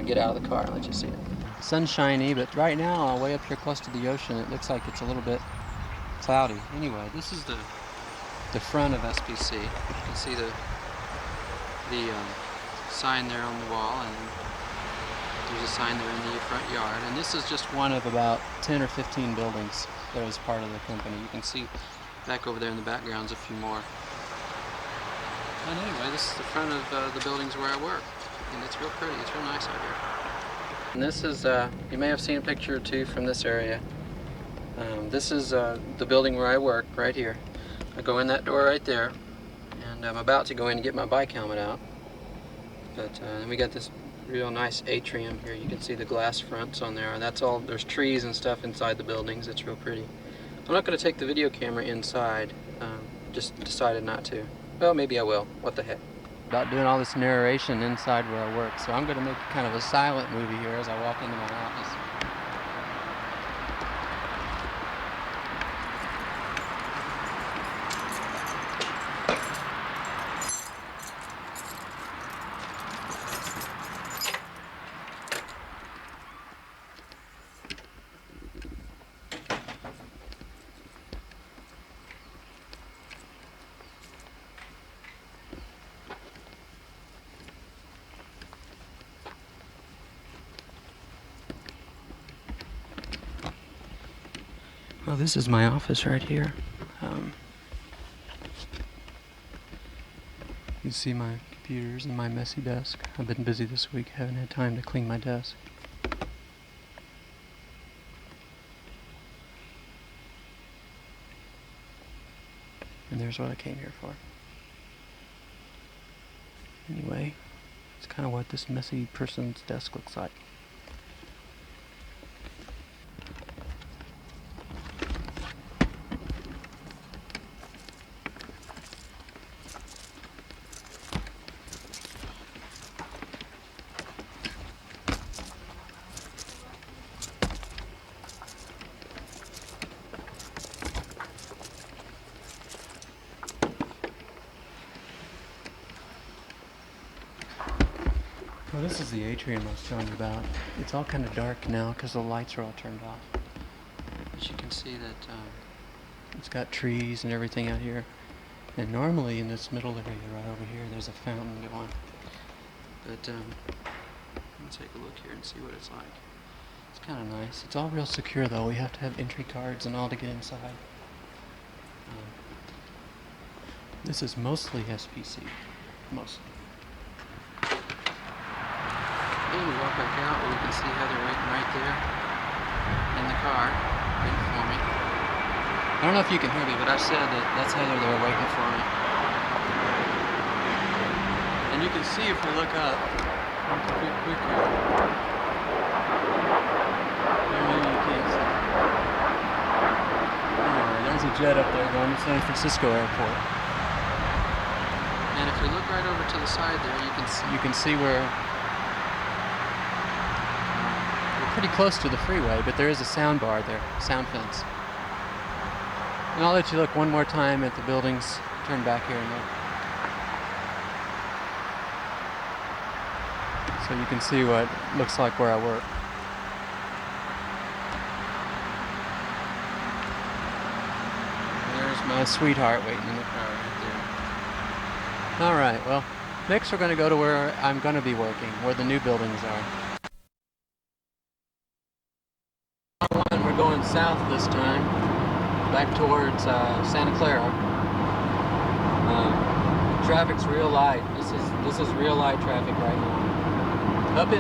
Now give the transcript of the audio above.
get out of the car and let you see it. Sun's shiny, but right now, way up here close to the ocean, it looks like it's a little bit cloudy. Anyway, this is the front of SPC. You can see the sign there on the wall, and there's a sign there in the front yard. And this is just one of about 10 or 15 buildings that was part of the company. You can see back over there in the background's a few more. And anyway, this is the front of the buildings where I work. And it's real pretty. It's real nice out here. And this is, you may have seen a picture or two from this area. This is the building where I work, right here. I go in that door right there, and I'm about to go in and get my bike helmet out. But then we got this real nice atrium here. You can see the glass fronts on there. That's all, there's trees and stuff inside the buildings. It's real pretty. I'm not going to take the video camera inside. Just decided not to. Well, maybe I will. What the heck. About doing all this narration inside where I work. So I'm going to make kind of a silent movie here as I walk into my office. Well, this is my office right here. You see my computers and my messy desk. I've been busy this week, haven't had time to clean my desk. And there's what I came here for. Anyway, it's kind of what this messy person's desk looks like. Well, this is the atrium I was telling you about. It's all kind of dark now because the lights are all turned off. But you can see that it's got trees and everything out here. And normally in this middle area right over here, there's a fountain going. But let me take a look here and see what it's like. It's kind of nice. It's all real secure though. We have to have entry cards and all to get inside. This is mostly SPC. Mostly. And we walk back out where you can see Heather waiting right there in the car, waiting for me. I don't know if you can hear me, but I said that that's Heather there waiting for me. And you can see if we look up, quick here. Maybe you can't see. Anyway, there's a jet up there going to San Francisco Airport. And if we look right over to the side there, you can see where pretty close to the freeway, but there is a sound bar there, sound fence. And I'll let you look one more time at the buildings. Turn back here and look. So you can see what it looks like where I work. There's my sweetheart waiting in the car right there. Alright, well, next we're going to go to where I'm going to be working, where the new buildings are. We're going south this time, back towards Santa Clara. Traffic's real light. This is real light traffic right now. Up in